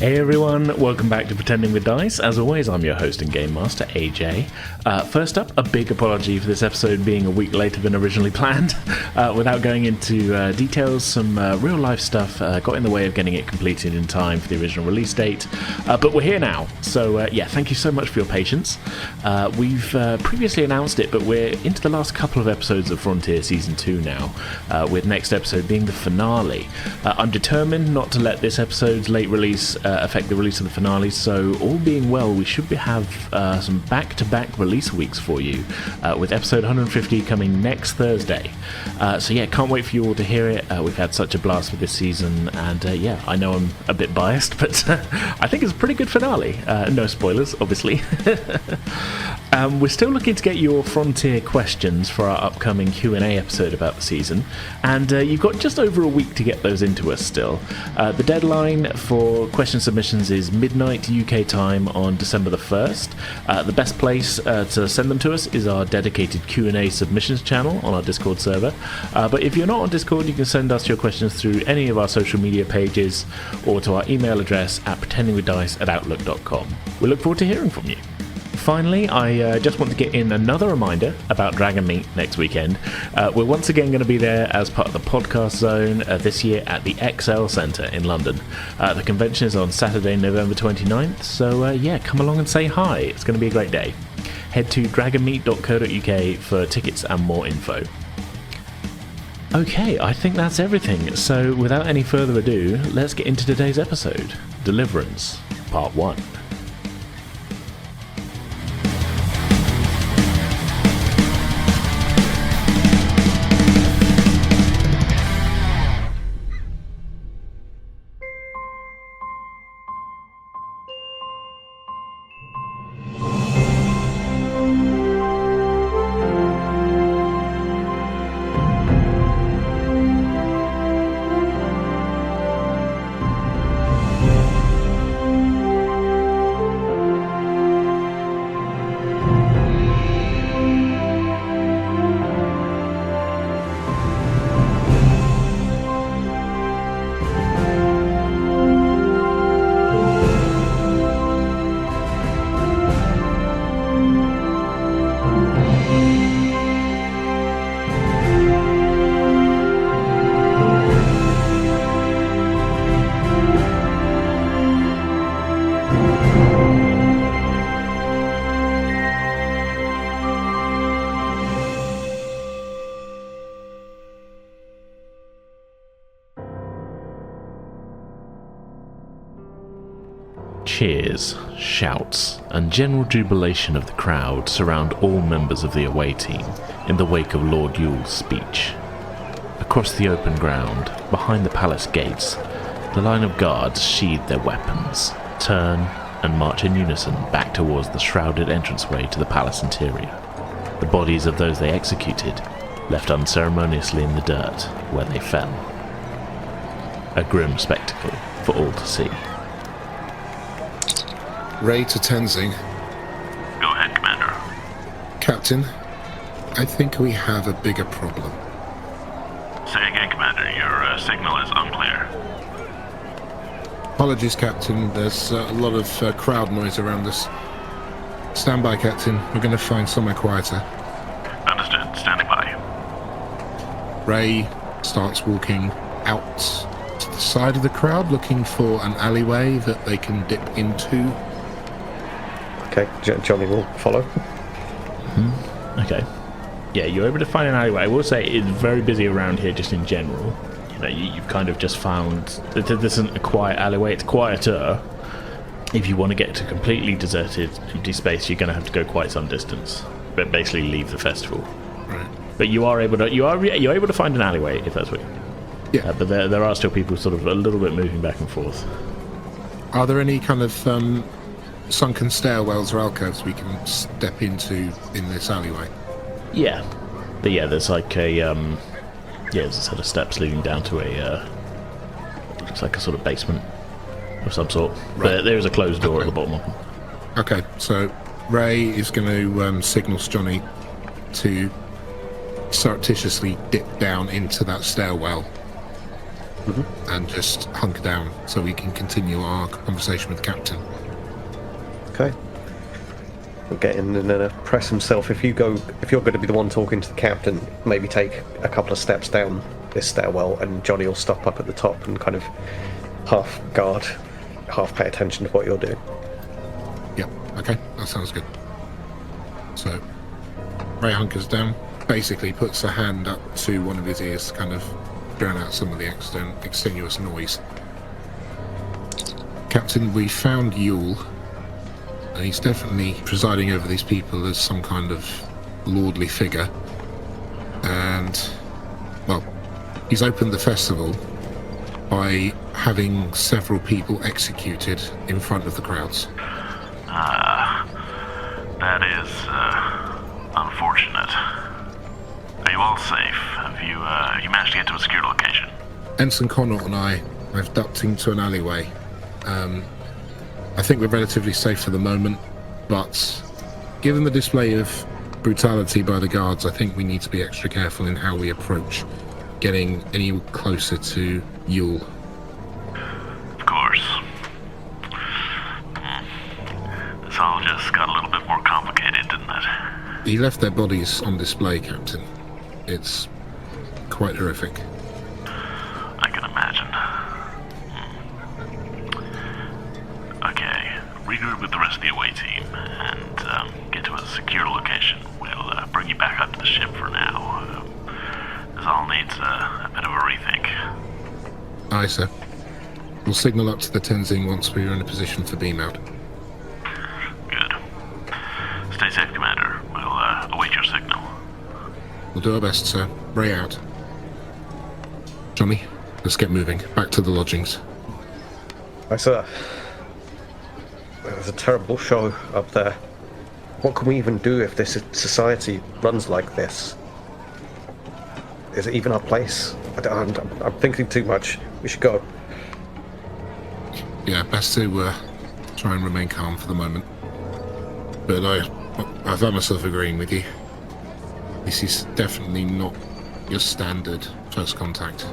Hey everyone, welcome back to Pretending with Dice. As always, I'm your host and game master, AJ. First up, a big apology for this episode being a week later than originally planned. Without going into details, some real life stuff got in the way of getting it completed in time for the original release date. But we're here now, so thank you so much for your patience. We've previously announced it, but we're into the last couple of episodes of Frontier Season 2 now, with next episode being the finale. I'm determined not to let this episode's late release affect the release of the finale, so all being well, we should have some back-to-back release weeks for you, with episode 150 coming next Thursday. Can't wait for you all to hear it. We've had such a blast with this season, and I know I'm a bit biased, but I think it's a pretty good finale. No spoilers, obviously. We're still looking to get your Frontier questions for our upcoming Q&A episode about the season, and you've got just over a week to get those into us still. The deadline for question submissions is midnight UK time on December the 1st. The best place to send them to us is our dedicated Q&A submissions channel on our Discord server, but if you're not on Discord, you can send us your questions through any of our social media pages or to our email address at pretendingwithdice@outlook.com. We look forward to hearing from you. Finally, I just want to get in another reminder about Dragon Meet next weekend. We're once again going to be there as part of the podcast zone this year at the XL Centre in London. The convention is on Saturday, November 29th, so come along and say hi. It's going to be a great day. Head to dragonmeet.co.uk for tickets and more info. Okay, I think that's everything, so without any further ado, let's get into today's episode, Deliverance, Part 1. Cheers, shouts, and general jubilation of the crowd surround all members of the away team in the wake of Lord Yul's speech. Across the open ground, behind the palace gates, the line of guards sheathe their weapons, turn, and march in unison back towards the shrouded entranceway to the palace interior. The bodies of those they executed left unceremoniously in the dirt where they fell. A grim spectacle for all to see. Rai to Tenzing. Go ahead, Commander. Captain, I think we have a bigger problem. Say again, Commander. Your signal is unclear. Apologies, Captain. There's a lot of crowd noise around us. Stand by, Captain. We're going to find somewhere quieter. Understood. Standing by. Rai starts walking out to the side of the crowd, looking for an alleyway that they can dip into. Okay, Johnny will follow. Okay. Yeah, you're able to find an alleyway. I will say it's very busy around here just in general. You know, you've kind of just found that this isn't a quiet alleyway, it's quieter. If you want to get to completely deserted, empty space, you're going to have to go quite some distance. But basically leave the festival. Right. But you're able to find an alleyway, if that's what you... Yeah. But there are still people sort of a little bit moving back and forth. Are there any kind of sunken stairwells or alcoves we can step into in this alleyway? Yeah. But yeah, there's like a there's a set of steps leading down to a looks like a sort of basement of some sort. Right. But there is a closed door at the bottom of them. Okay, so Rai is going to signal Johnny to surreptitiously dip down into that stairwell and just hunker down so we can continue our conversation with the captain. Okay. We'll get in and press himself. If you're going to be the one talking to the captain, maybe take a couple of steps down this stairwell, and Johnny will stop up at the top and kind of half guard, half pay attention to what you're doing. Yep, okay, that sounds good. So, Ray hunkers down, basically puts a hand up to one of his ears to kind of drown out some of the extenuous noise. Captain, we found Yul, and he's definitely presiding over these people as some kind of lordly figure. And, well, he's opened the festival by having several people executed in front of the crowds. That is, unfortunate. Are you all safe? Have you managed to get to a secure location? Ensign Conought and I have ducked into an alleyway. I think we're relatively safe for the moment, but given the display of brutality by the guards, I think we need to be extra careful in how we approach getting any closer to Yul. Of course. This all just got a little bit more complicated, didn't it? He left their bodies on display, Captain. It's quite horrific. I can imagine. Okay, regroup with the rest of the away team and get to a secure location. We'll bring you back up to the ship for now. This all needs a bit of a rethink. Aye, sir. We'll signal up to the Tenzing once we're in a position for beam out. Good. Stay safe, Commander. We'll await your signal. We'll do our best, sir. Ray out. Johnny, let's get moving. Back to the lodgings. Aye, sir. There's a terrible show up there. What can we even do if this society runs like this? Is it even our place? I'm thinking too much. We should go. Yeah, best to try and remain calm for the moment. But I found myself agreeing with you. This is definitely not your standard first contact.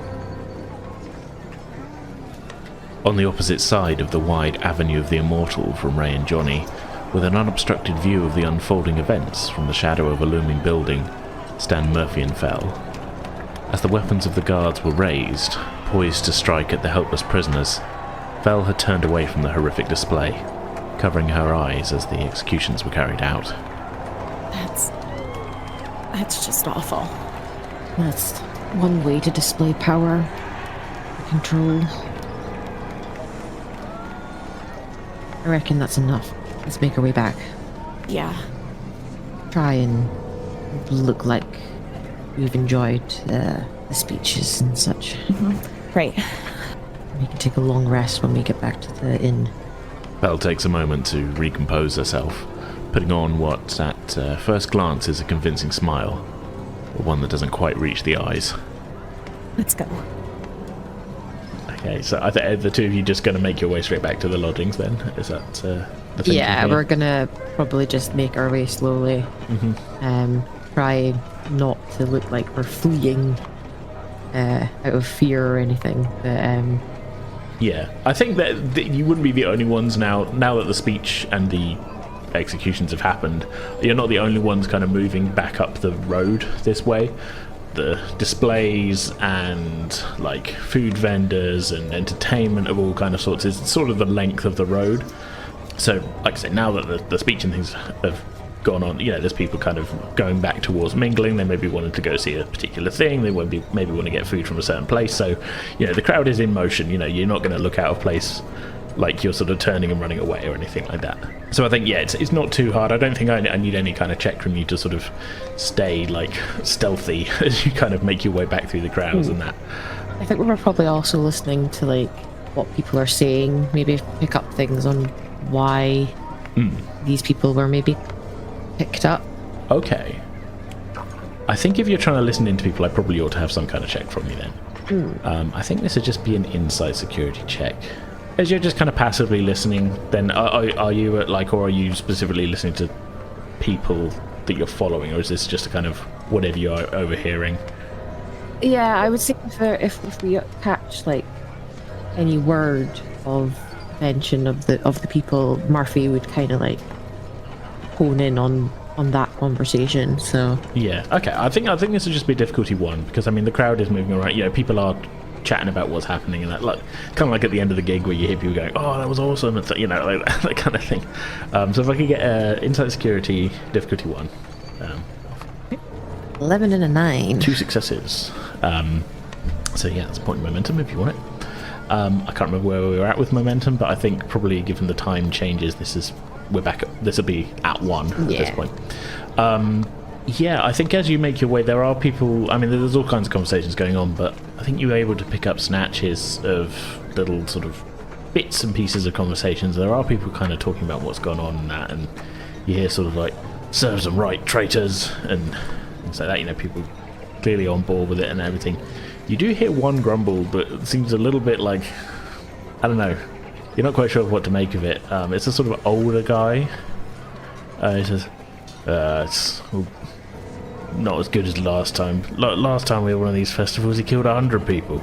On the opposite side of the wide Avenue of the Immortal from Ray and Johnny, with an unobstructed view of the unfolding events from the shadow of a looming building, stand Murphy and Fel. As the weapons of the guards were raised, poised to strike at the helpless prisoners, Fel had turned away from the horrific display, covering her eyes as the executions were carried out. That's just awful. That's one way to display power, control. I reckon that's enough. Let's make our way back. Yeah. Try and look like we've enjoyed the speeches and such. Right. We can take a long rest when we get back to the inn. Fel takes a moment to recompose herself, putting on what at first glance is a convincing smile, but one that doesn't quite reach the eyes. Let's go. Okay, so I think the two of you just going to make your way straight back to the lodgings then? Is that the thinking Yeah, here? we're gonna probably just make our way slowly. Try not to look like we're fleeing out of fear or anything. But Yeah, I think that you wouldn't be the only ones now that the speech and the executions have happened. You're not the only ones kind of moving back up the road this way. The displays and like food vendors and entertainment of all kind of sorts is sort of the length of the road. So, like I say, now that the speech and things have gone on, there's people kind of going back towards mingling. They maybe wanted to go see a particular thing. They maybe want to get food from a certain place. So, the crowd is in motion. You're not going to look out of place like you're sort of turning and running away or anything like that. So I think, it's not too hard. I don't think I need any kind of check from you to sort of stay, like, stealthy as you kind of make your way back through the crowds and that. I think we were probably also listening to, like, what people are saying, maybe pick up things on why these people were maybe picked up. Okay. I think if you're trying to listen into people, I probably ought to have some kind of check from you then. I think this would just be an inside security check. As you're just kind of passively listening, then are you at or are you specifically listening to people that you're following, or is this just a kind of whatever you're overhearing? Yeah, I would say if we catch like any word of mention of the people, Murphy would kind of like hone in on that conversation. So Yeah. Okay. I think this would just be difficulty 1 because I mean the crowd is moving around. You know, people are chatting about what's happening and that, like kind of like at the end of the gig where you hear people going, "Oh, that was awesome," and so, you know, like that kind of thing. So if I could get insight security difficulty 1. 11 and a 9. 2 successes. So yeah, that's a point of momentum if you want it. I can't remember where we were at with momentum, but I think probably given the time changes, we're back. This will be at 1 at this point. Yeah, I think as you make your way, there are people. I mean, there's all kinds of conversations going on, but I think you're able to pick up snatches of little sort of bits and pieces of conversations. There are people kind of talking about what's gone on and that, and you hear sort of like "serves them right, traitors," and things like that. You know, people clearly on board with it and everything. You do hear one grumble, but it seems a little bit like, I don't know, you're not quite sure what to make of it. It's a sort of older guy. He says, it's not as good as last time. Last time we were at one of these festivals, he killed 100 people.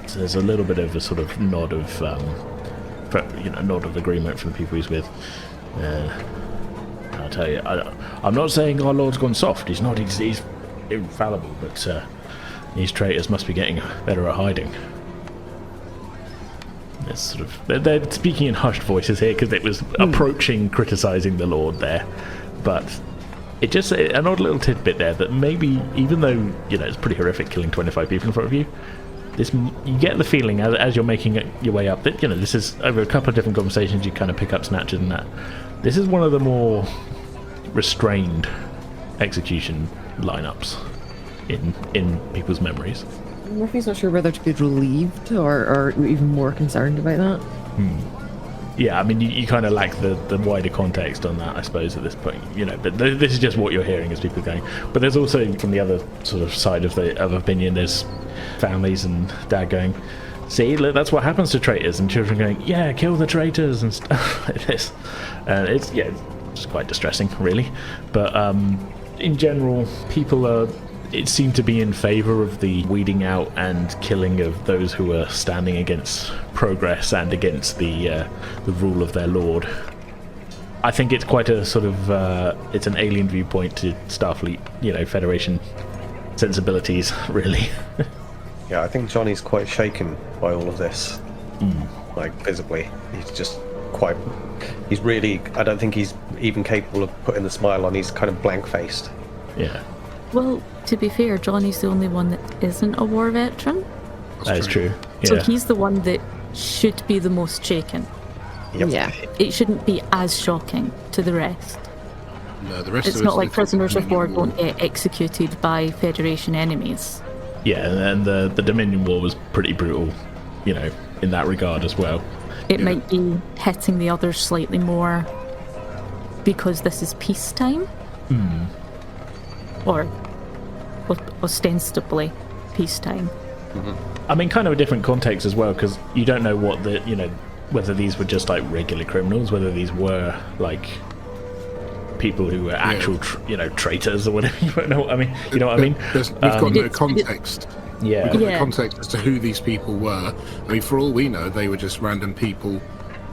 So there's a little bit of a sort of nod of, nod of agreement from the people he's with. I'll tell you, I'm not saying our Lord's gone soft. He's not. He's infallible, but these traitors must be getting better at hiding. It's sort of they're speaking in hushed voices here because it was approaching criticizing the Lord there, but it just an odd little tidbit there that maybe even though it's pretty horrific killing 25 people in front of you, you get the feeling as you're making your way up that this is over a couple of different conversations you kind of pick up snatches and that this is one of the more restrained execution lineups in people's memories. Murphy's not sure whether to be relieved or even more concerned about that. Yeah, I mean, you kind of lack the wider context on that, I suppose, at this point. But this is just what you're hearing as people going. But there's also, from the other sort of side of opinion, there's families and dad going, "See, look, that's what happens to traitors," and children going, "Yeah, kill the traitors," and stuff like this. It's quite distressing, really. But in general, people seem to be in favour of the weeding out and killing of those who are standing against progress and against the rule of their lord. I think it's quite a sort of it's an alien viewpoint to Starfleet, Federation sensibilities, really. Yeah, I think Johnny's quite shaken by all of this, like visibly. He's really. I don't think he's even capable of putting the smile on. He's kind of blank-faced. Yeah. Well, to be fair, Johnny's the only one that isn't a war veteran. That is true. Yeah. So he's the one that should be the most shaken. Yep. Yeah. It shouldn't be as shocking to the rest. No, the rest It's of us not like live prisoners in of war Dominion don't get executed by Federation enemies. Yeah, and the Dominion War was pretty brutal, in that regard as well. It might be hitting the others slightly more because this is peacetime. Or ostensibly peacetime. I mean, kind of a different context as well, because you don't know what whether these were just like regular criminals, whether these were like people who were actual, traitors or whatever. You don't know what I mean. You know what I mean? We've got no context. Yeah. We've got no context as to who these people were. I mean, for all we know, they were just random people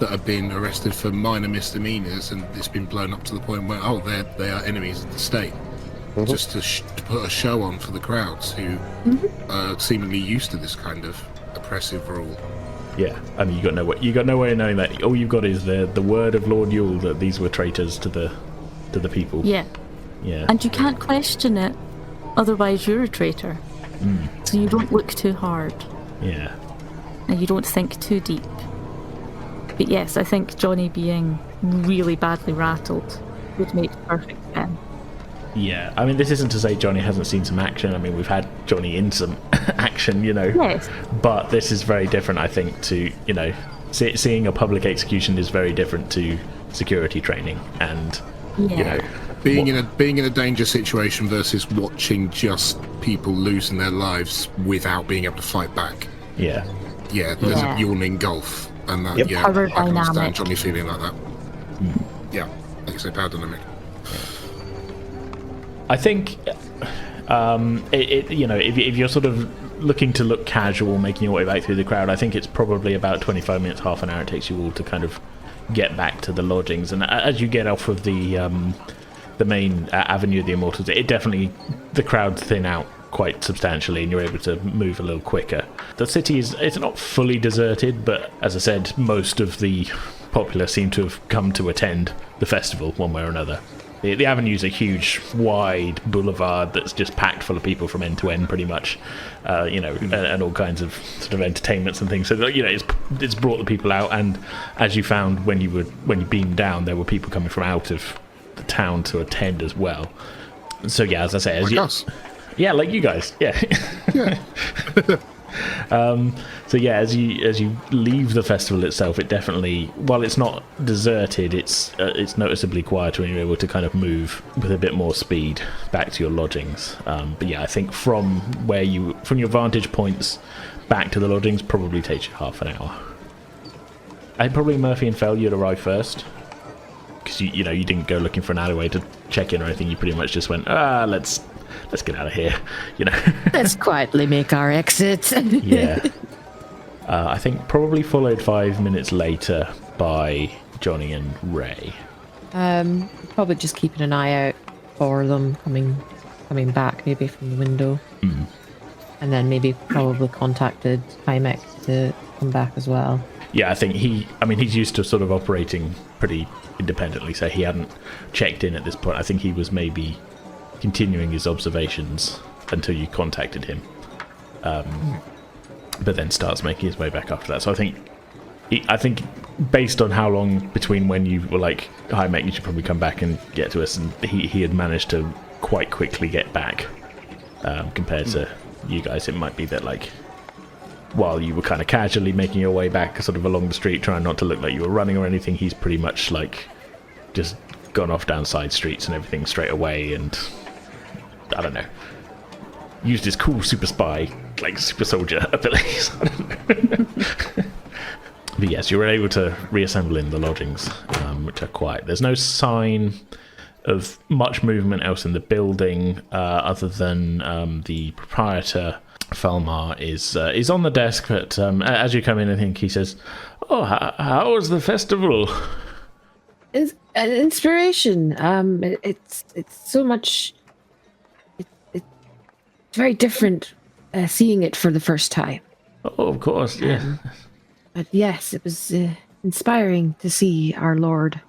that have been arrested for minor misdemeanors, and it's been blown up to the point where they are enemies of the state. Just to put a show on for the crowds who are seemingly used to this kind of oppressive rule. Yeah, I mean, you got no way of knowing that. All you've got is the word of Lord Yul that these were traitors to the people. Yeah. Yeah. And you can't question it, otherwise you're a traitor. So you don't look too hard. Yeah. And you don't think too deep. But yes, I think Johnny being really badly rattled would make perfect sense. Yeah, I mean, this isn't to say Johnny hasn't seen some action. I mean, we've had Johnny in some action, Yes. But this is very different, I think, to, seeing a public execution is very different to security training and, Being in a danger situation versus watching just people losing their lives without being able to fight back. Yeah. Yeah, there's a yawning gulf, and that, Power I can understand dynamic. Johnny feeling like that. Yeah, like I say, power dynamic. I think If you're sort of looking to look casual, making your way back through the crowd, I think it's probably about 25 minutes, half an hour it takes you all to kind of get back to the lodgings. And as you get off of the main Avenue of the Immortals, the crowds thin out quite substantially, and you're able to move a little quicker. The city it's not fully deserted, but as I said, most of the populace seem to have come to attend the festival one way or another. The avenue's a huge, wide boulevard that's just packed full of people from end to end, pretty much, and all kinds of sort of entertainments and things. So it's brought the people out, and as you found when you beamed down, there were people coming from out of the town to attend as well. So yeah, as I say, like you guys, yeah. So yeah, as you leave the festival itself, it definitely, while it's not deserted, it's noticeably quieter, and you're able to kind of move with a bit more speed back to your lodgings. But yeah, I think from your vantage points back to the lodgings probably takes you half an hour. I think probably Murphy and Fel, you'd arrive first, because you didn't go looking for an alleyway to check in or anything. You pretty much just went, let's get out of here, Let's quietly make our exit. Yeah. I think probably followed 5 minutes later by Johnny and Ray. Probably just keeping an eye out for them coming back, maybe from the window. Mm. And then maybe probably contacted Himek to come back as well. Yeah, I think he's used to sort of operating pretty independently, so he hadn't checked in at this point. I think he was maybe continuing his observations until you contacted him, but then starts making his way back after that. So I think based on how long between when you were like, "Hi, mate, you should probably come back and get to us," and he had managed to quite quickly get back compared to you guys. It might be that like while you were kind of casually making your way back sort of along the street, trying not to look like you were running or anything, he's pretty much like just gone off down side streets and everything straight away, and I don't know, used his cool super spy, like super soldier abilities. I don't know. But yes, you were able to reassemble in the lodgings, which are quiet. There's no sign of much movement else in the building, other than the proprietor, Felmar, is on the desk. But as you come in, I think he says, "Oh, how was the festival?" It's an inspiration. It's so much. It's very different seeing it for the first time. Oh, of course, yeah. But yes, it was inspiring to see our Lord.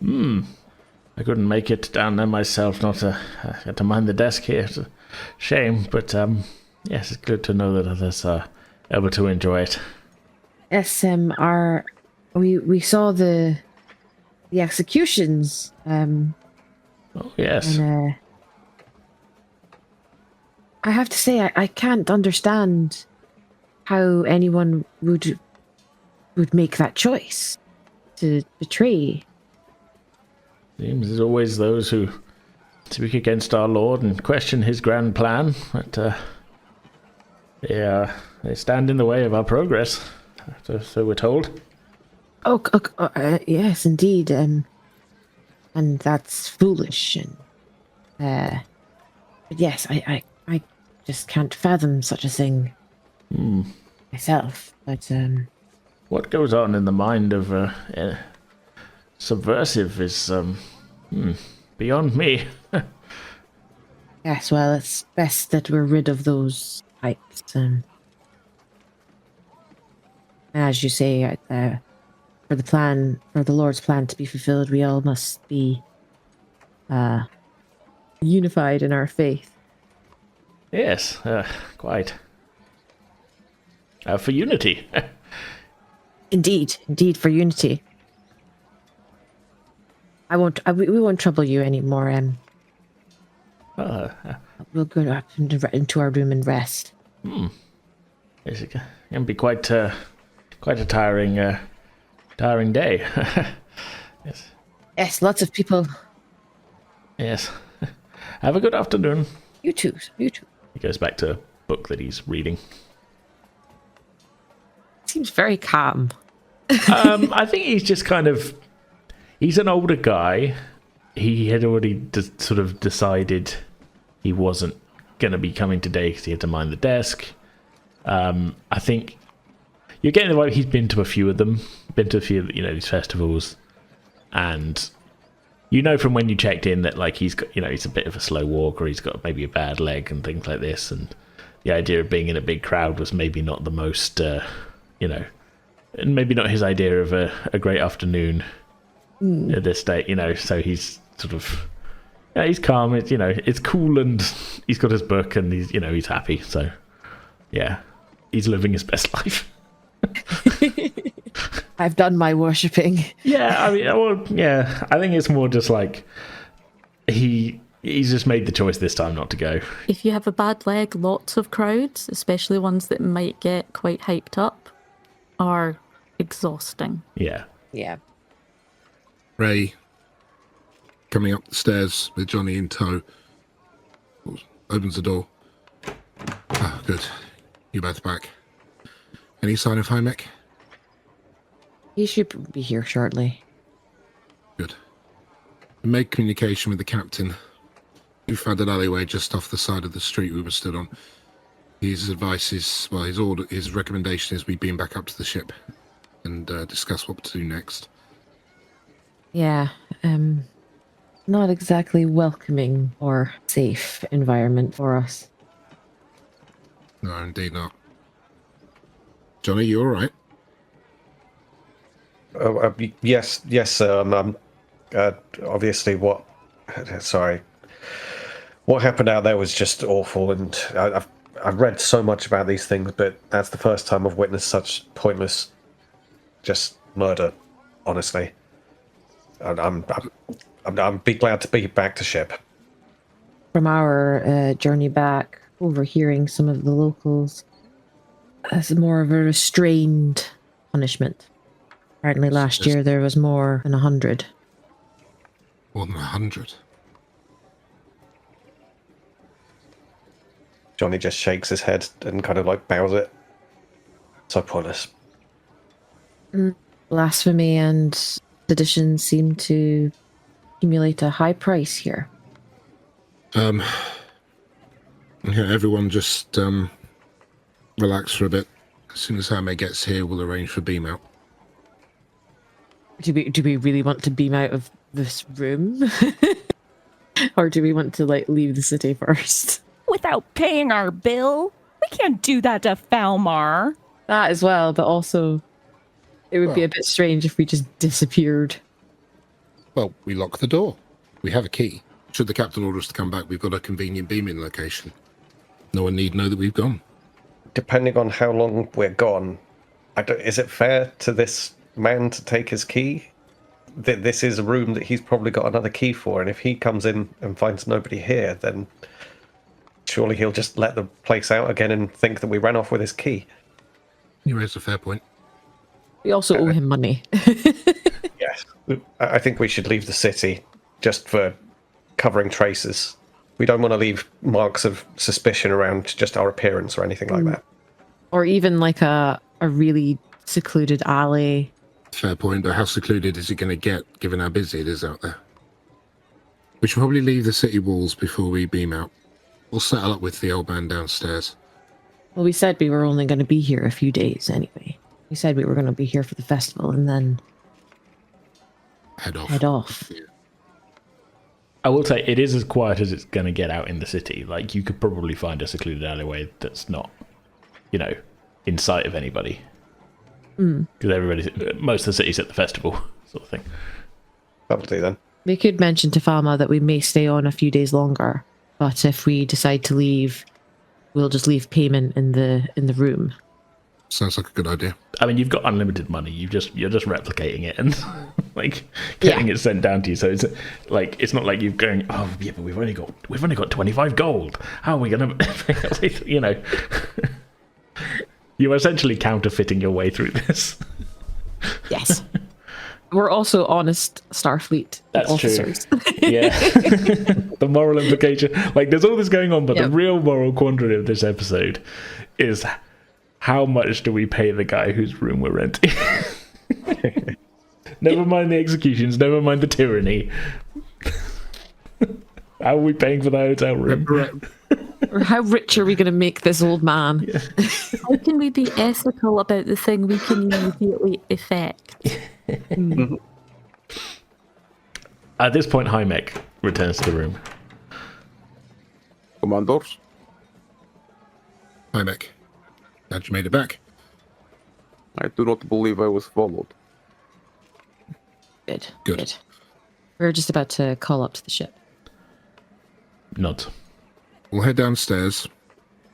I couldn't make it down there myself. I had to mind the desk here. It's a shame, but yes, it's good to know that others are able to enjoy it. Yes, we saw the executions. Oh yes. And, I have to say, I can't understand how anyone would make that choice to betray. Seems there's always those who speak against our Lord and question his grand plan, but they stand in the way of our progress, so we're told. Yes, indeed, and that's foolish. And but yes, I just can't fathom such a thing myself. But what goes on in the mind of a subversive is beyond me. Yes, well, it's best that we're rid of those types. As you say, for the Lord's plan to be fulfilled, we all must be unified in our faith. Yes, quite. For unity. Indeed, for unity. We won't trouble you anymore. We'll go up into our room and rest. Yes, it can be quite a tiring day. Yes. Yes, lots of people. Yes. Have a good afternoon. You too. He goes back to a book that he's reading. Seems very calm. I think he's just he's an older guy. He had already sort of decided he wasn't going to be coming today because he had to mind the desk. I think you're getting the vibe he's been to a few of them, been to a few, these festivals, and from when you checked in that like he's got, he's a bit of a slow walker, he's got maybe a bad leg and things like this, and the idea of being in a big crowd was maybe not the most, and maybe not his idea of a great afternoon at this state, so he's sort of, he's calm, it's cool, and he's got his book, and he's happy, so yeah, he's living his best life. I've done my worshipping. Yeah, I think it's more just like he's just made the choice this time not to go. If you have a bad leg, lots of crowds, especially ones that might get quite hyped up, are exhausting. Yeah. Yeah. Ray, coming up the stairs with Johnny in tow, opens the door. Ah, good. You're both back. Any sign of Himek? He should be here shortly. Good. Make communication with the captain. We found an alleyway just off the side of the street we were stood on. His advice is, his recommendation is we beam back up to the ship and discuss what to do next. Yeah, not exactly welcoming or safe environment for us. No, indeed not. Johnny, you all right? Yes, sir. Obviously, what happened out there was just awful, and I've read so much about these things, but that's the first time I've witnessed such pointless, just murder. Honestly, I'm be glad to be back to ship. From our journey back, overhearing some of the locals, as more of a restrained punishment. Apparently last year there was more than 100. More than 100? Johnny just shakes his head and kind of like bows it. So pointless. Blasphemy and sedition seem to accumulate a high price here. Yeah, everyone just relax for a bit. As soon as Himek gets here, we'll arrange for beam out. Do we really want to beam out of this room? Or do we want to leave the city first? Without paying our bill? We can't do that to Falmar. That as well, but also it would be a bit strange if we just disappeared. Well, we lock the door. We have a key. Should the captain order us to come back, we've got a convenient beaming location. No one need know that we've gone. Depending on how long we're gone, is it fair to this man to take his key? This is a room that he's probably got another key for, and if he comes in and finds nobody here, then surely he'll just let the place out again and think that we ran off with his key. You raise a fair point. We also owe him money. Yes. I think we should leave the city just for covering traces. We don't want to leave marks of suspicion around just our appearance or anything like that. Or even like a really secluded alley. Fair point, but how secluded is it going to get, given how busy it is out there? We should probably leave the city walls before we beam out. We'll settle up with the old man downstairs. Well, we said we were only going to be here a few days anyway. We said we were going to be here for the festival and then head off. Yeah. I will say it is as quiet as it's going to get out in the city. Like, you could probably find a secluded alleyway that's not, in sight of anybody. Because most of the city's at the festival, sort of thing. Probably then. We could mention to Falma that we may stay on a few days longer, but if we decide to leave, we'll just leave payment in the room. Sounds like a good idea. I mean, you've got unlimited money. You're just replicating it and getting it sent down to you. So it's it's not like you're going, oh yeah, but we've only got 25 gold. How are we gonna You're essentially counterfeiting your way through this. Yes. We're also honest Starfleet officers. True. Yeah. The moral implication, there's all this going on, but the real moral quandary of this episode is, how much do we pay the guy whose room we're renting? Never mind the executions, never mind the tyranny. How are we paying for the hotel room? Or how rich are we going to make this old man? Yeah. How can we be ethical about the thing we can immediately effect? At this point, Himek returns to the room. Commanders? Himek, glad you made it back. I do not believe I was followed. Good. We're just about to call up to the ship. Nod. We'll head downstairs.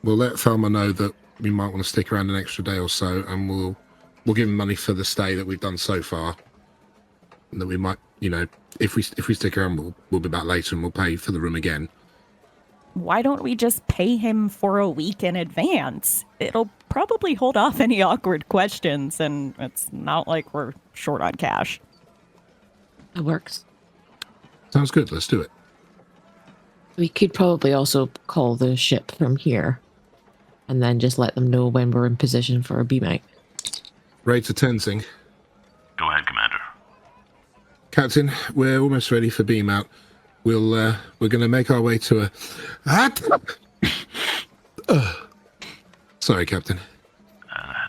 We'll let Thelma know that we might want to stick around an extra day or so, and we'll give him money for the stay that we've done so far. And that we might, if we stick around, we'll be back later and we'll pay for the room again. Why don't we just pay him for a week in advance? It'll probably hold off any awkward questions, and it's not like we're short on cash. It works. Sounds good. Let's do it. We could probably also call the ship from here and then just let them know when we're in position for a beam out. Ray to Tenzing. Go ahead, Commander. Captain, we're almost ready for beam out. We're going to make our way to Sorry, Captain.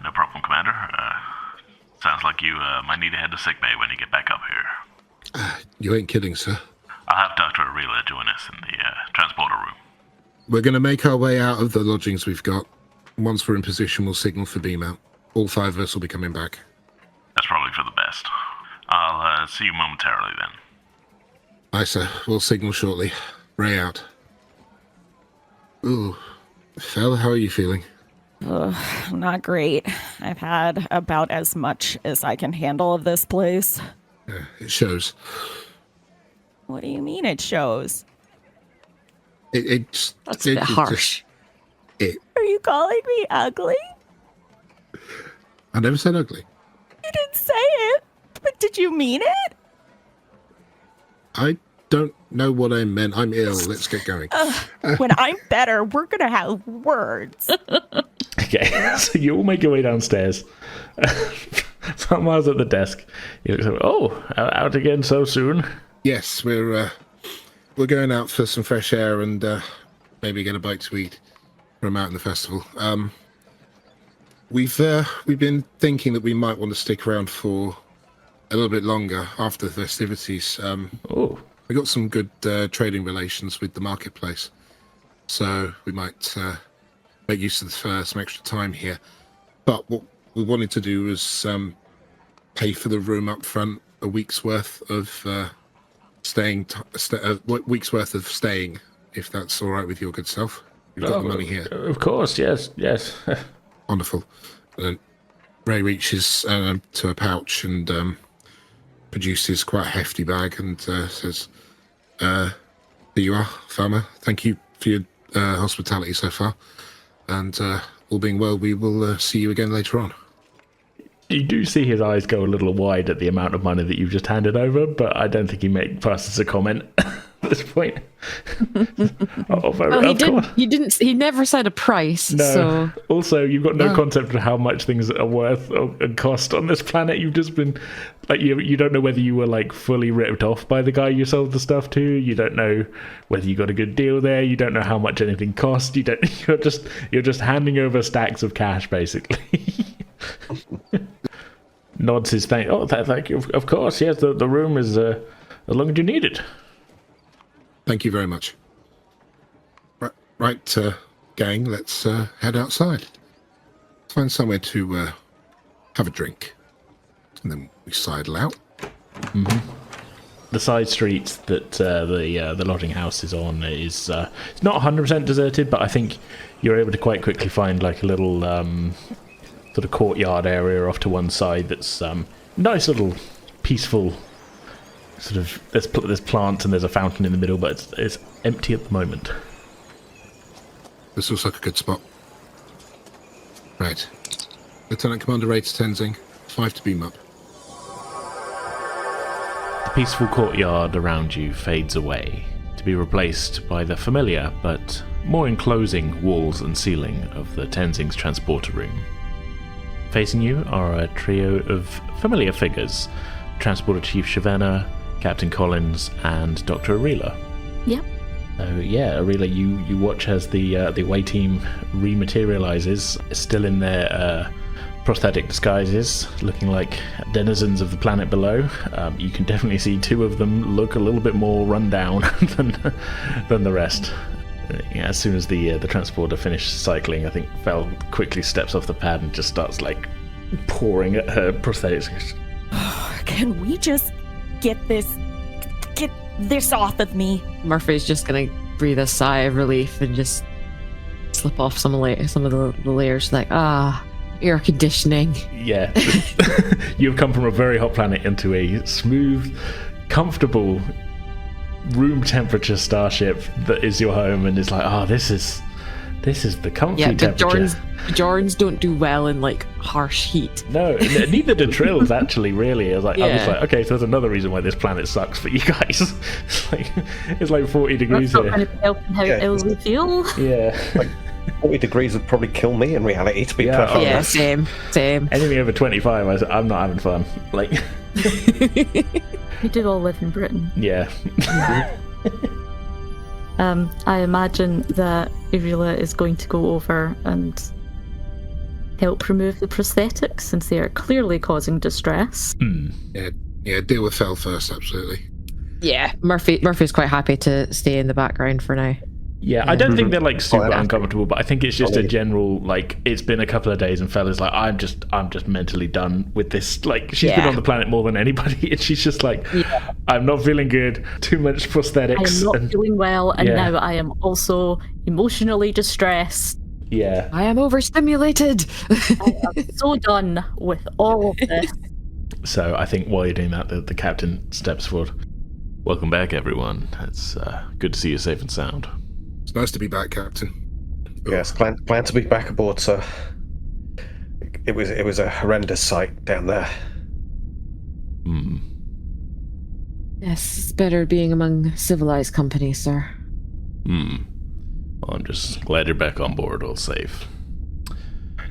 No problem, Commander. Sounds like you might need to head to sickbay when you get back up here. You ain't kidding, sir. I'll have Dr. Ireela join us in the transporter room. We're going to make our way out of the lodgings we've got. Once we're in position, we'll signal for beam out. All 5 of us will be coming back. That's probably for the best. I'll see you momentarily then. Aye, sir. We'll signal shortly. Ray out. Ooh. Fel, how are you feeling? Not great. I've had about as much as I can handle of this place. Yeah, it shows. What do you mean it shows? That's a bit harsh. Are you calling me ugly? I never said ugly. You didn't say it, but did you mean it? I don't know what I meant. I'm ill. Let's get going. When I'm better, we're going to have words. Okay, so you all make your way downstairs. Miles at the desk. He looks like, out again so soon? Yes, we're going out for some fresh air and maybe get a bite to eat from out in the festival. We've been thinking that we might want to stick around for a little bit longer after the festivities. We got some good trading relations with the marketplace, so we might make use of some extra time here. But what we wanted to do was pay for the room up front, a week's worth of week's worth of staying, if that's all right with your good self. You've got the money here. Of course, yes. Wonderful. Ray reaches to a pouch and produces quite a hefty bag and says, "Here you are, Farmer. Thank you for your hospitality so far. And all being well, we will see you again later on." You do see his eyes go a little wide at the amount of money that you've just handed over, but I don't think he passes a comment at this point. He never said a price. No. So. Also, you've got no concept of how much things are worth and cost on this planet. You've just been like you don't know whether you were like fully ripped off by the guy you sold the stuff to. You don't know whether you got a good deal there. You don't know how much anything cost. You're just handing over stacks of cash basically. Nods his thank. Thank you. Of course, yes. The room is as long as you need it. Thank you very much. Right, gang. Let's head outside. Let's find somewhere to have a drink, and then we sidle out. Mm-hmm. The side street that the lodging house is on is it's not 100% deserted, but I think you're able to quite quickly find like a little sort of courtyard area off to one side that's nice little peaceful sort of there's plants and there's a fountain in the middle, but it's empty at the moment. This looks like a good spot. Right. Lieutenant Commander Ray to Tenzing, 5 to beam up. The peaceful courtyard around you fades away, to be replaced by the familiar but more enclosing walls and ceiling of the Tenzing's transporter room. Facing you are a trio of familiar figures: Transporter Chief Shavena, Captain Collins, and Dr. Ireela. Yep. Ireela, you watch as the away team rematerializes, still in their prosthetic disguises, looking like denizens of the planet below. You can definitely see two of them look a little bit more run down than the rest. As soon as the transporter finished cycling, I think Fel quickly steps off the pad and just starts like pouring at her prosthetics. Can we just get this off of me? Murphy's just gonna breathe a sigh of relief and just slip off some of the layers, like, air conditioning. Yeah. You've come from a very hot planet into a smooth, comfortable, room temperature starship that is your home, and it's like, this is the comfy temperature. Jorns don't do well in like harsh heat. No, neither do Trills actually. Really, I was like, okay, so there's another reason why this planet sucks for you guys. It's like 40 degrees That's here. not kind of helping how ill we feel. Yeah. 40 degrees would probably kill me in reality, to be perfectly honest. Same. Anything over 25, I'm not having fun. Like, We do all live in Britain. yeah. I imagine that Ireela is going to go over and help remove the prosthetics, since they are clearly causing distress. Yeah, deal with Fel first, absolutely. Yeah, Murphy's quite happy to stay in the background for now. Yeah, I don't think they're like super yeah. uncomfortable, but I think it's just a general, like, it's been a couple of days and Fella's like, I'm just mentally done with this. Like, she's been on the planet more than anybody, and she's just like, I'm not feeling good, too much prosthetics. I am not feeling well, and now I am also emotionally distressed. Yeah. I am overstimulated. I am so done with all of this. So I think while you're doing that, the captain steps forward. Welcome back, everyone. It's good to see you safe and sound. It's nice to be back, Captain. Yes, glad to be back aboard, sir. It was a horrendous sight down there. Yes, it's better being among civilized company, sir. Well, I'm just glad you're back on board, all safe.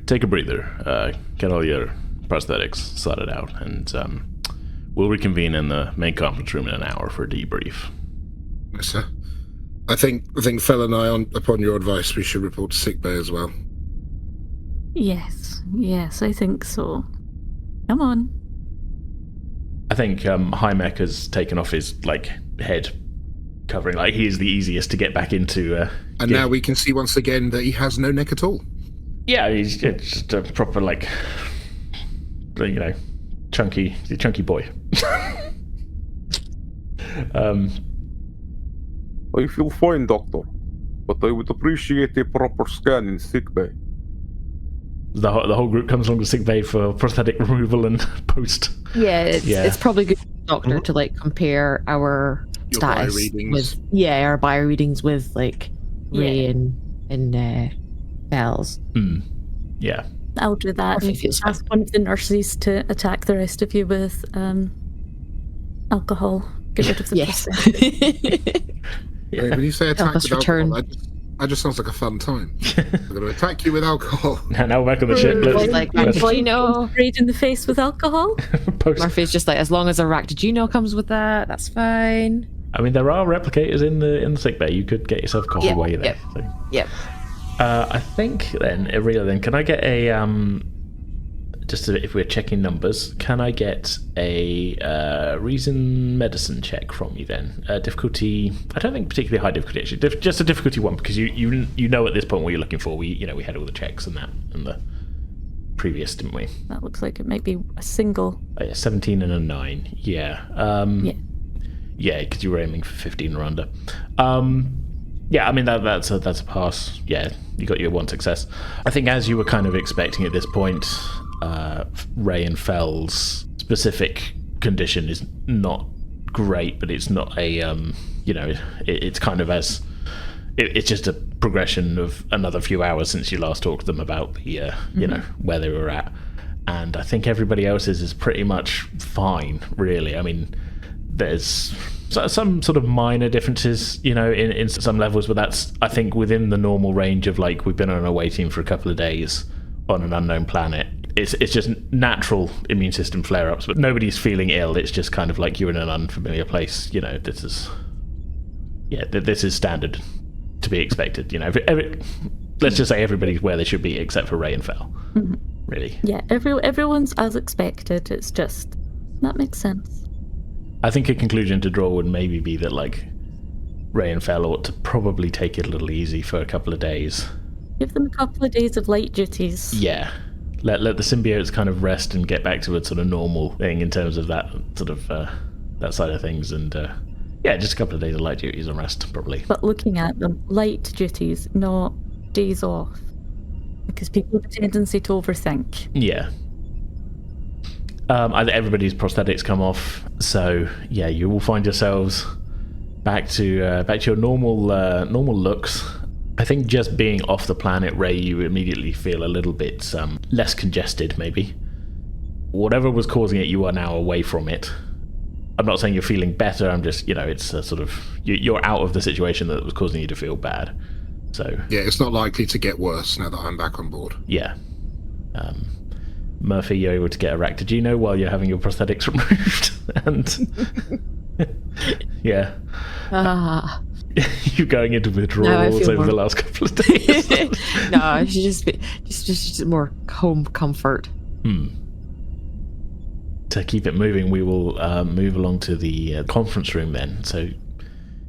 Take a breather. Get all your prosthetics sorted out, and we'll reconvene in the main conference room in an hour for a debrief. Yes, sir. I think Fel and I, upon your advice, we should report to sickbay as well. Yes, I think so. Come on. I think Himek has taken off his head covering. Like, he is the easiest to get back into. And now we can see once again that he has no neck at all. Yeah, he's just a proper chunky boy. I feel fine, Doctor, but I would appreciate a proper scan in sickbay. The whole group comes along to sickbay for prosthetic removal and post. Yeah, it's probably good, Doctor, to compare our Your status bioreadings. with our bio readings with Ray and Fel's. Yeah. I'll do that. Murphy feels Ask one of the nurses to attack the rest of you with alcohol. Get rid of the prosthetic. When you say attack us with alcohol, return. that just sounds like a fun time. We're going to attack you with alcohol. Now we're back on the ship. Sprayed in the face with alcohol. Murphy's just like, as long as a Ractigino comes with that, that's fine. I mean, there are replicators in the sickbay. You could get yourself coffee while you're there. Yep. I think then, Ireela, can I get a if we're checking numbers, can I get a reason medicine check from you then? Difficulty, I don't think particularly high difficulty actually, just a difficulty 1, because you know at this point what you're looking for. We had all the checks and that and the previous, didn't we? That looks like it might be a single. 17 and a 9. Yeah. Yeah, because you were aiming for 15 or under. Yeah, I mean that's a pass. Yeah, you got your 1 success. I think as you were kind of expecting at this point, Ray and Fel's specific condition is not great, but it's not a it's kind of it's just a progression of another few hours since you last talked to them about the where they were at, and I think everybody else's is pretty much fine, really. I mean, there's some sort of minor differences, in some levels, but that's, I think, within the normal range of we've been on a away team for a couple of days on an unknown planet. It's just natural immune system flare-ups, but nobody's feeling ill. It's just kind of like you're in an unfamiliar place. This is yeah, this is standard to be expected. You know, let's just say everybody's where they should be except for Rai and Fel. Mm-hmm. Really. Yeah, everyone's as expected. It's just that makes sense. I think a conclusion to draw would maybe be that like Rai and Fel ought to probably take it a little easy for a couple of days. Give them a couple of days of light duties. Yeah. Let the symbiotes kind of rest and get back to a sort of normal thing in terms of that sort of that side of things, and yeah, just a couple of days of light duties and rest probably. But looking at them, light duties, not days off, because people have a tendency to overthink. Yeah. Everybody's prosthetics come off, so yeah, you will find yourselves back to your normal looks. I think just being off the planet, Rai, you immediately feel a little bit less congested, maybe. Whatever was causing it, you are now away from it. I'm not saying you're feeling better, I'm just, it's a sort of... You're out of the situation that was causing you to feel bad. So... Yeah, it's not likely to get worse now that I'm back on board. Yeah. Murphy, you're able to get a Ractagino while you're having your prosthetics removed. And... yeah. You going into withdrawals over the last couple of days? No, it should just more home comfort. To keep it moving, we will move along to the conference room then. So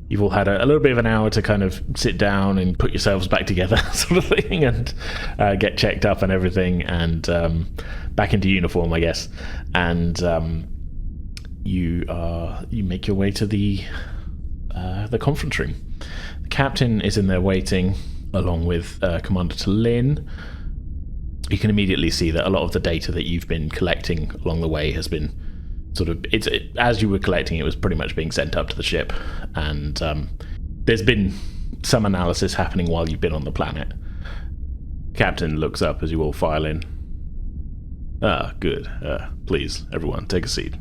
you've all had a little bit of an hour to kind of sit down and put yourselves back together, sort of thing, and get checked up and everything, and back into uniform, I guess. And you make your way to the conference room. The captain is in there waiting, along with Commander T'Lyn. You can immediately see that a lot of the data that you've been collecting along the way has been sort of... as you were collecting, it was pretty much being sent up to the ship, and there's been some analysis happening while you've been on the planet. Captain looks up as you all file in. Good. Please, everyone, take a seat.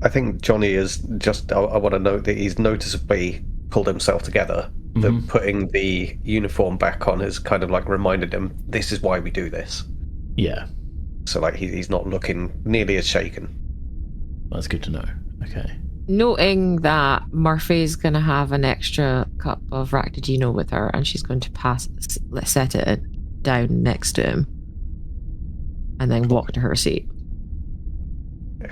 I think Johnny is just... I want to note that he's noticeably pulled himself together. That putting the uniform back on has kind of like reminded him, this is why we do this. Yeah. So like he's not looking nearly as shaken. That's good to know. Okay. Noting that Murphy's going to have an extra cup of Ractagino with her, and she's going to set it down next to him, and then walk to her seat.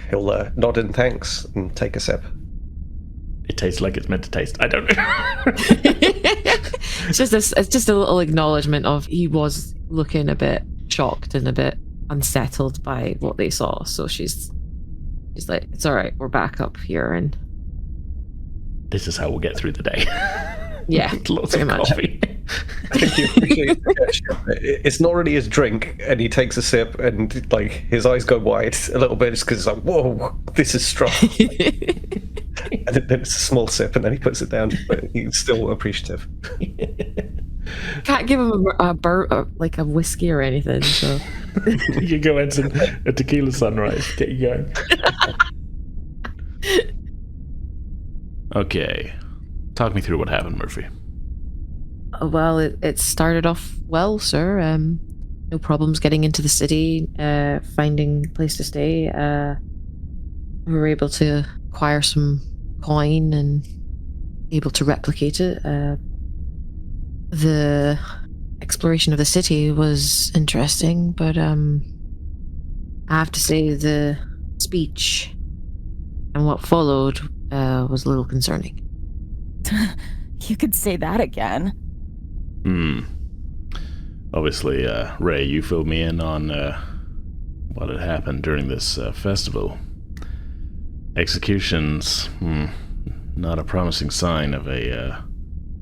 He'll nod in thanks and take a sip. It tastes like it's meant to taste. I don't know. It's just a little acknowledgement of he was looking a bit shocked and a bit unsettled by what they saw. So she's like, it's all right, we're back up here, and this is how we'll get through the day. Yeah, lots of coffee. I think you appreciate it's not really his drink, and he takes a sip, and like his eyes go wide a little bit, just because it's like, whoa, this is strong. And then it's a small sip, and then he puts it down, but he's still appreciative. Can't give him like a whiskey or anything. So you go Ensign, a tequila sunrise, get you going. Okay, talk me through what happened, Murphy. Well, it started off well, sir. No problems getting into the city, finding a place to stay. We were able to acquire some coin and able to replicate it. The exploration of the city was interesting, but I have to say the speech and what followed was a little concerning. You could say that again. Obviously, Rai, you filled me in on what had happened during this festival. Executions, not a promising sign of a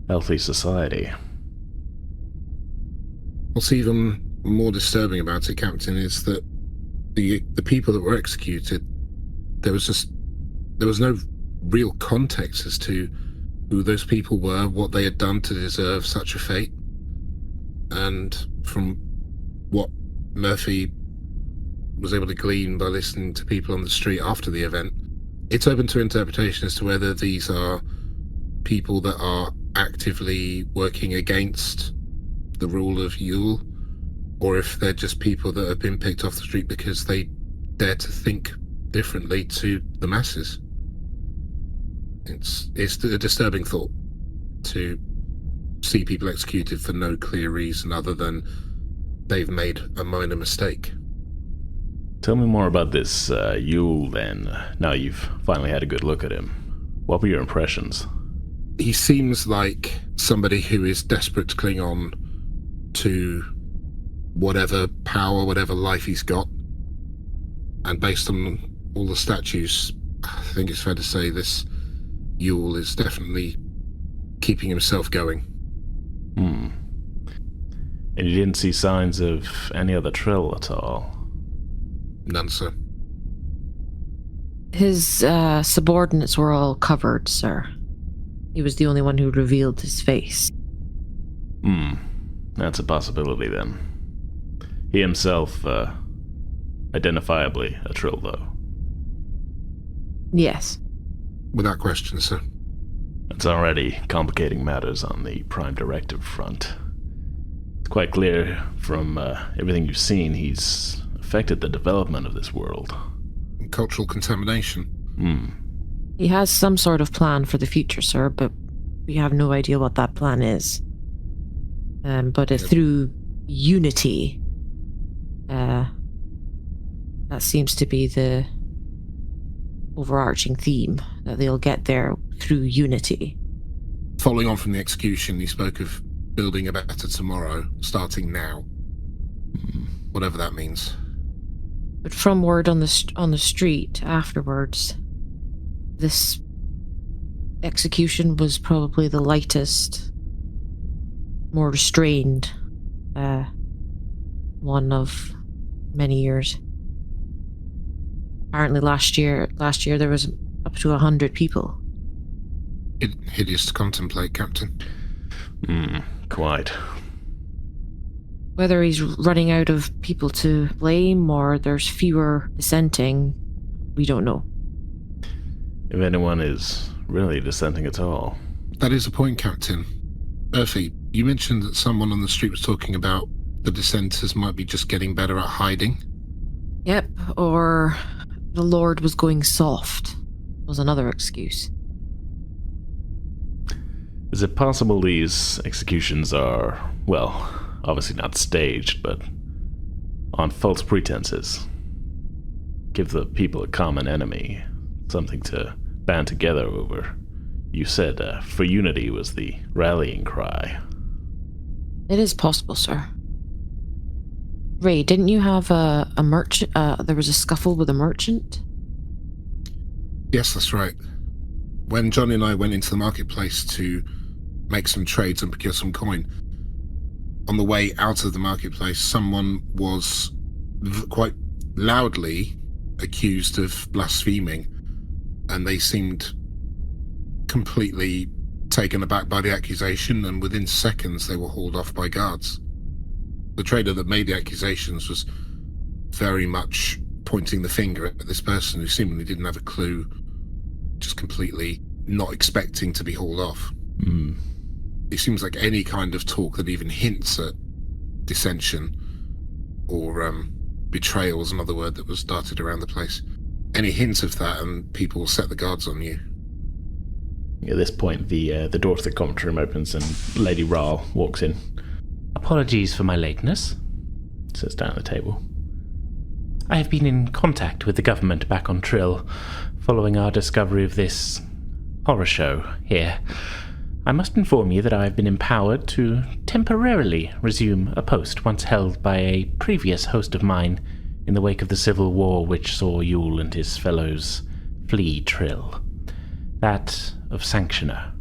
healthy society. What's even more disturbing about it, Captain, is that the people that were executed, there was no real context as to who those people were, what they had done to deserve such a fate. And from what Murphy was able to glean by listening to people on the street after the event, it's open to interpretation as to whether these are people that are actively working against the rule of Yul, or if they're just people that have been picked off the street because they dare to think differently to the masses. It's a disturbing thought. to see people executed for no clear reason other than they've made a minor mistake. Tell me more about this Yul, then. Now you've finally had a good look at him. What were your impressions? He seems like somebody who is desperate to cling on to whatever power, whatever life he's got. And based on all the statues, I think it's fair to say this Yul is definitely keeping himself going. And you didn't see signs of any other Trill at all? None, sir. His subordinates were all covered, sir. He was the only one who revealed his face. That's a possibility, then. He himself, identifiably a Trill, though. Yes. Without question, sir. It's already complicating matters on the Prime Directive front. It's quite clear from everything you've seen he's affected the development of this world. Cultural contamination. He has some sort of plan for the future, sir, but we have no idea what that plan is. But through unity, that seems to be the overarching theme, that they'll get there through unity. Following on from the execution, he spoke of building a better tomorrow, starting now. Whatever that means. But from word on the street afterwards, this execution was probably the lightest, more restrained one of many years. Apparently last year there was up to 100 people. Hideous to contemplate, Captain. Quite. Whether he's running out of people to blame or there's fewer dissenting, we don't know. If anyone is really dissenting at all. That is a point, Captain. Murphy, you mentioned that someone on the street was talking about the dissenters might be just getting better at hiding. Yep, or the Lord was going soft, was another excuse. Is it possible these executions are, well, obviously not staged, but on false pretenses? Give the people a common enemy, something to band together over. You said for unity was the rallying cry. It is possible, sir. Ray, didn't you have a merchant? There was a scuffle with a merchant? Yes, that's right. When Johnny and I went into the marketplace to make some trades and procure some coin, on the way out of the marketplace, someone was quite loudly accused of blaspheming, and they seemed completely taken aback by the accusation, and within seconds they were hauled off by guards. The trader that made the accusations was very much pointing the finger at this person who seemingly didn't have a clue, just completely not expecting to be hauled off. It seems like any kind of talk that even hints at dissension or betrayal is another word that was darted around the place. Any hint of that and people will set the guards on you. At this point, the door to the conference room opens and Lady Ral walks in. Apologies for my lateness, Sits down at the table. I have been in contact with the government back on Trill, following our discovery of this horror show here. I must inform you that I have been empowered to temporarily resume a post once held by a previous host of mine in the wake of the civil war which saw Yul and his fellows flee Trill. That of Sanctioner.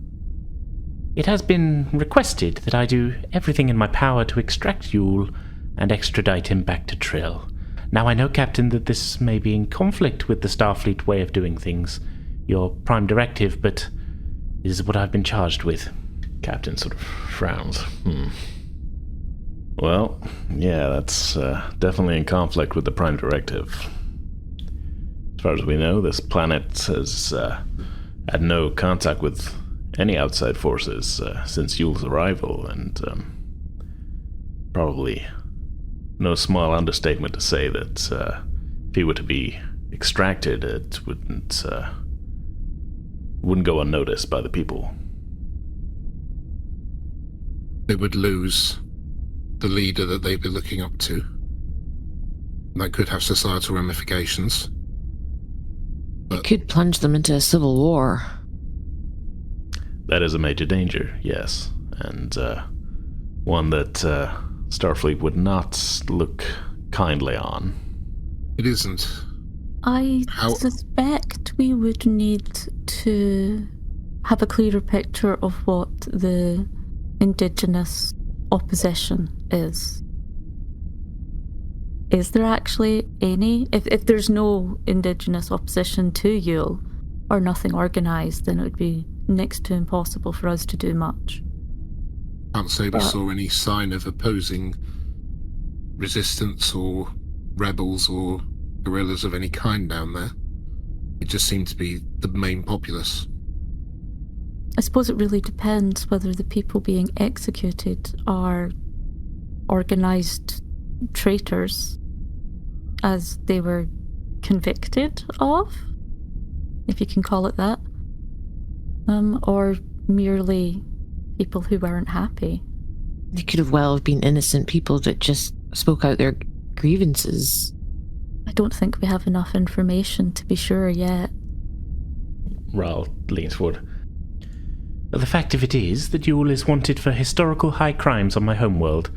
It has been requested that I do everything in my power to extract Yul and extradite him back to Trill. Now I know, Captain, that this may be in conflict with the Starfleet way of doing things, your Prime Directive, but it is what I've been charged with. Captain sort of frowns. Well, yeah, that's definitely in conflict with the Prime Directive. As far as we know, this planet has had no contact with any outside forces since Yul's arrival, and probably no small understatement to say that if he were to be extracted, it wouldn't go unnoticed by the people. they would lose the leader that they'd be looking up to. That could have societal ramifications. It could plunge them into a civil war. That is a major danger, yes. And one that Starfleet would not look kindly on. It isn't. I suspect we would need to have a clearer picture of what the indigenous opposition is. Is there actually any? If there's no indigenous opposition to Yul, or nothing organised, then it would be next to impossible for us to do much. Can't say we saw any sign of opposing resistance or rebels or guerrillas of any kind down there. It just seemed to be the main populace. I suppose it really depends whether the people being executed are organised traitors, as they were convicted of, if you can call it that, or merely people who weren't happy. They could have well have been innocent people that just spoke out their grievances. I don't think we have enough information to be sure yet. Ral leans forward. The fact of it is that Yul is wanted for historical high crimes on my homeworld,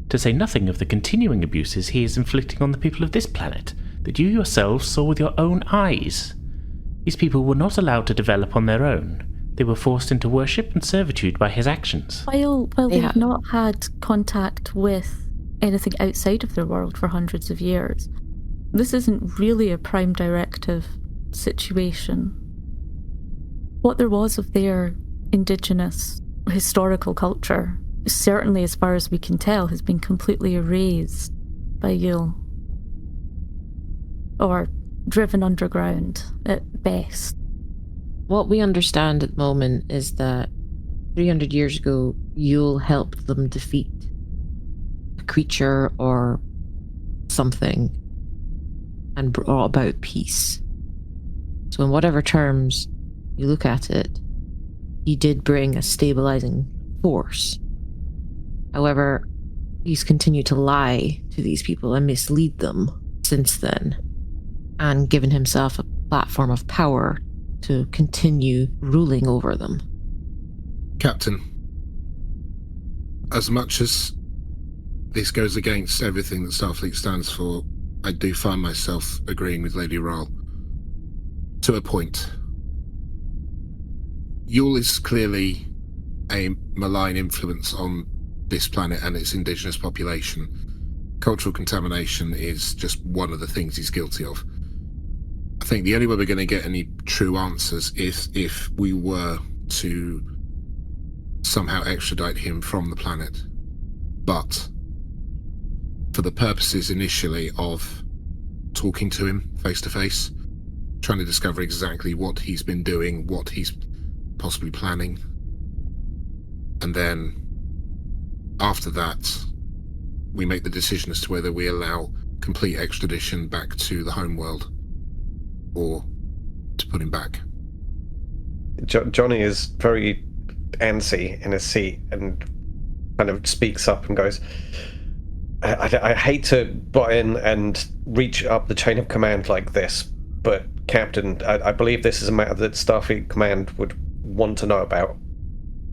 to say nothing of the continuing abuses he is inflicting on the people of this planet, that you yourselves saw with your own eyes. These people were not allowed to develop on their own. They were forced into worship and servitude by his actions. While they've not had contact with anything outside of their world for hundreds of years, this isn't really a Prime Directive situation. What there was of their indigenous historical culture, certainly as far as we can tell, has been completely erased by Yul. Or driven underground, at best. What we understand at the moment is that 300 years ago, Yul helped them defeat a creature or something and brought about peace. So in whatever terms you look at it, he did bring a stabilizing force. However, he's continued to lie to these people and mislead them since then, and given himself a platform of power to continue ruling over them. Captain, as much as this goes against everything that Starfleet stands for, I do find myself agreeing with Lady Ral. To a point. Yul is clearly a malign influence on this planet and its indigenous population. Cultural contamination is just one of the things he's guilty of. I think the only way we're going to get any true answers is if we were to somehow extradite him from the planet. But for the purposes initially of talking to him face to face, trying to discover exactly what he's been doing, what he's possibly planning, and then after that we make the decision as to whether we allow complete extradition back to the homeworld or to put him back. Johnny is very antsy in his seat and kind of speaks up and goes, I hate to butt in and reach up the chain of command like this, but Captain, I believe this is a matter that Starfleet Command would want to know about.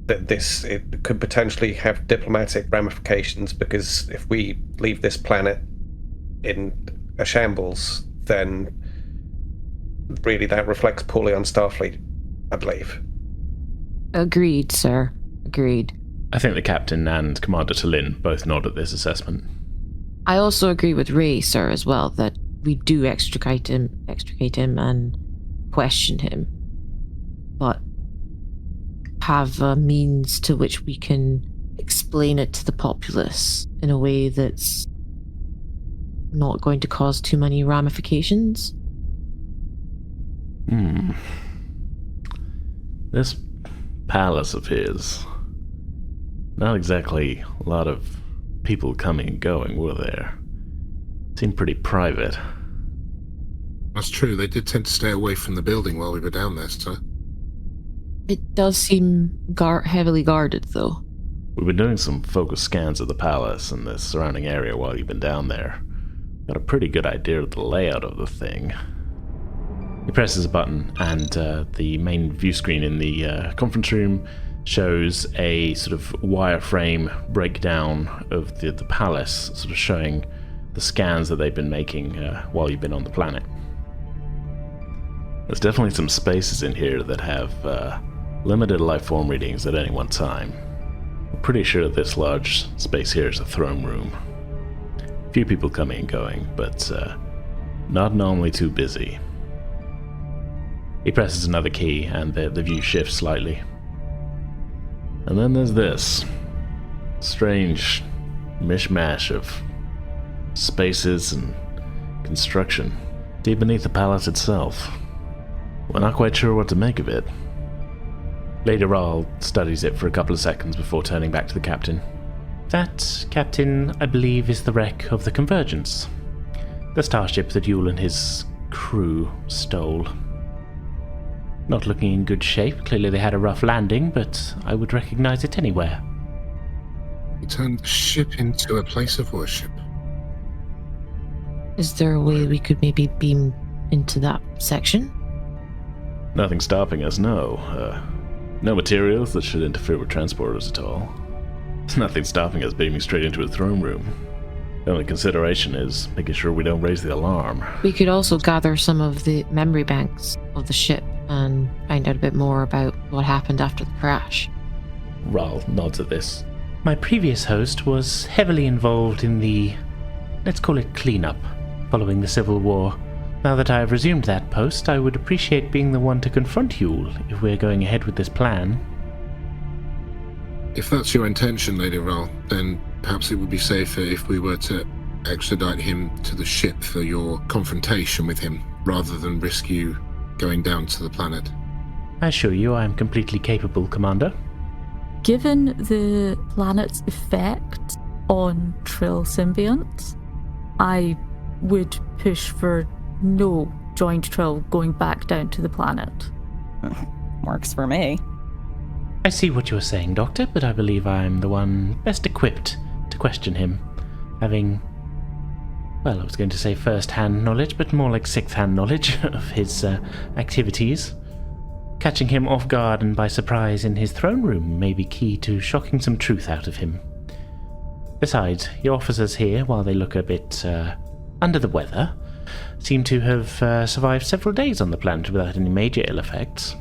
That it could potentially have diplomatic ramifications, because if we leave this planet in a shambles, then really that reflects poorly on Starfleet, I believe. Agreed, sir. Agreed. I think the captain and Commander T'Lyn both nod at this assessment. I also agree with Ray, sir, as well, that we do extricate him and question him, but have a means to which we can explain it to the populace in a way that's not going to cause too many ramifications. This palace of his, not exactly a lot of people coming and going, were there? Seemed pretty private. That's true, they did tend to stay away from the building while we were down there, so... It does seem heavily guarded, though. We've been doing some focus scans of the palace and the surrounding area while you've been down there. Got a pretty good idea of the layout of the thing. He presses a button, and the main view screen in the conference room shows a sort of wireframe breakdown of the palace, sort of showing the scans that they've been making while you've been on the planet. There's definitely some spaces in here that have limited life form readings at any one time. I'm pretty sure this large space here is a throne room. Few people coming and going, but not normally too busy. He presses another key and the view shifts slightly. And then there's this strange mishmash of spaces and construction deep beneath the palace itself. We're not quite sure what to make of it. Lady Ral studies it for a couple of seconds before turning back to the captain. That, Captain, I believe is the wreck of the Convergence. The starship that Yul and his crew stole. Not looking in good shape. Clearly they had a rough landing, but I would recognize it anywhere. We turned the ship into a place of worship. Is there a way we could maybe beam into that section? Nothing stopping us, no. No materials that should interfere with transporters at all. There's nothing stopping us beaming straight into a throne room. The only consideration is making sure we don't raise the alarm. We could also gather some of the memory banks of the ship and find out a bit more about what happened after the crash. Ral nods at this. My previous host was heavily involved in the, let's call it cleanup, following the Civil War. Now that I have resumed that post, I would appreciate being the one to confront Yul if we're going ahead with this plan. If that's your intention, Lady Ral, then perhaps it would be safer if we were to extradite him to the ship for your confrontation with him, rather than risk you going down to the planet. I assure you I am completely capable, Commander. Given the planet's effect on Trill symbionts, I would push for no joined Trill going back down to the planet. Works for me. I see what you are saying, Doctor, but I believe I am the one best equipped to question him, having, well, I was going to say first-hand knowledge, but more like sixth-hand knowledge of his activities. Catching him off guard and by surprise in his throne room may be key to shocking some truth out of him. Besides, your officers here, while they look a bit under the weather, seem to have survived several days on the planet without any major ill effects.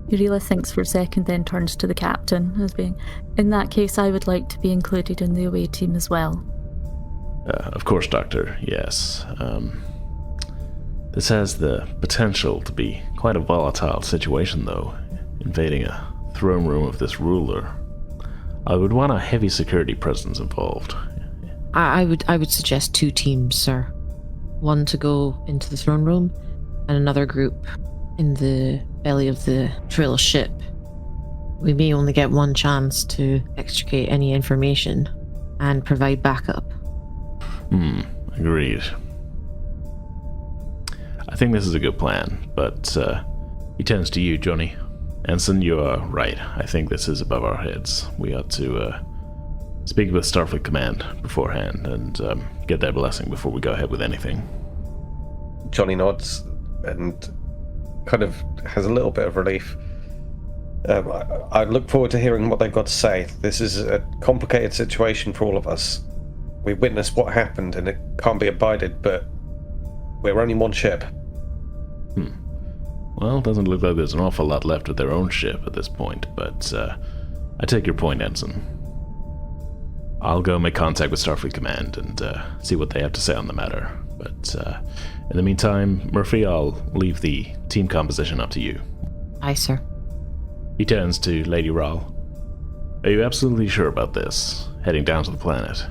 Ireela thinks for a second, then turns to the captain as being, in that case, I would like to be included in the away team as well. Of course, Doctor, yes. This has the potential to be quite a volatile situation, though, invading a throne room of this ruler. I would want a heavy security presence involved. I would suggest 2 teams, sir. One to go into the throne room, and another group in the belly of the Trill ship. We may only get one chance to extricate any information and provide backup. Agreed. I think this is a good plan, but he turns to you, Johnny. Ensign, you are right. I think this is above our heads. We ought to speak with Starfleet Command beforehand and get their blessing before we go ahead with anything. Johnny nods and kind of has a little bit of relief. I look forward to hearing what they've got to say. This is a complicated situation for all of us. We witnessed what happened and it can't be abided, but we're only one ship. Well, it doesn't look like there's an awful lot left of their own ship at this point, but I take your point, Ensign. I'll go make contact with Starfleet Command and see what they have to say on the matter. But in the meantime, Murphy, I'll leave the team composition up to you. Aye, sir. He turns to Lady Ral. Are you absolutely sure about this, heading down to the planet?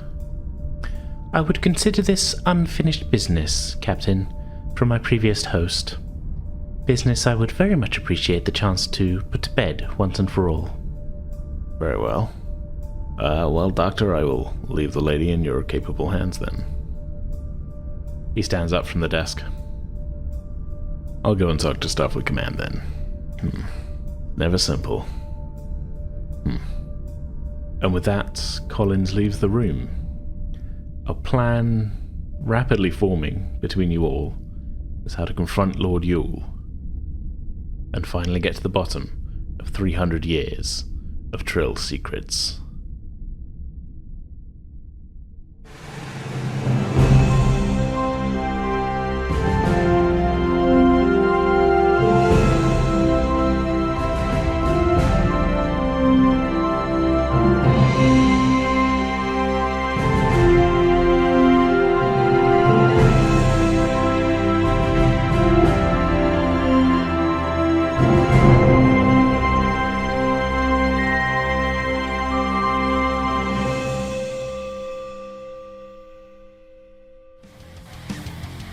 I would consider this unfinished business, Captain, from my previous host. Business I would very much appreciate the chance to put to bed once and for all. Very well. Well, Doctor, I will leave the lady in your capable hands then. He stands up from the desk. I'll go and talk to Starfleet Command then. Never simple. And with that, Collins leaves the room. A plan rapidly forming between you all is how to confront Lord Yul and finally get to the bottom of 300 years of Trill secrets.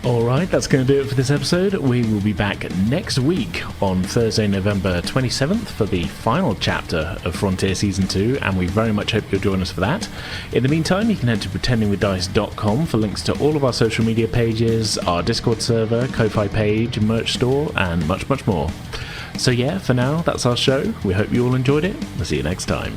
Alright, that's going to do it for this episode. We will be back next week on Thursday, November 27th for the final chapter of Frontier Season 2, and we very much hope you'll join us for that. In the meantime, you can head to pretendingwithdice.com for links to all of our social media pages, our Discord server, Ko-Fi page, merch store, and much, much more. So yeah, for now, that's our show. We hope you all enjoyed it. We'll see you next time.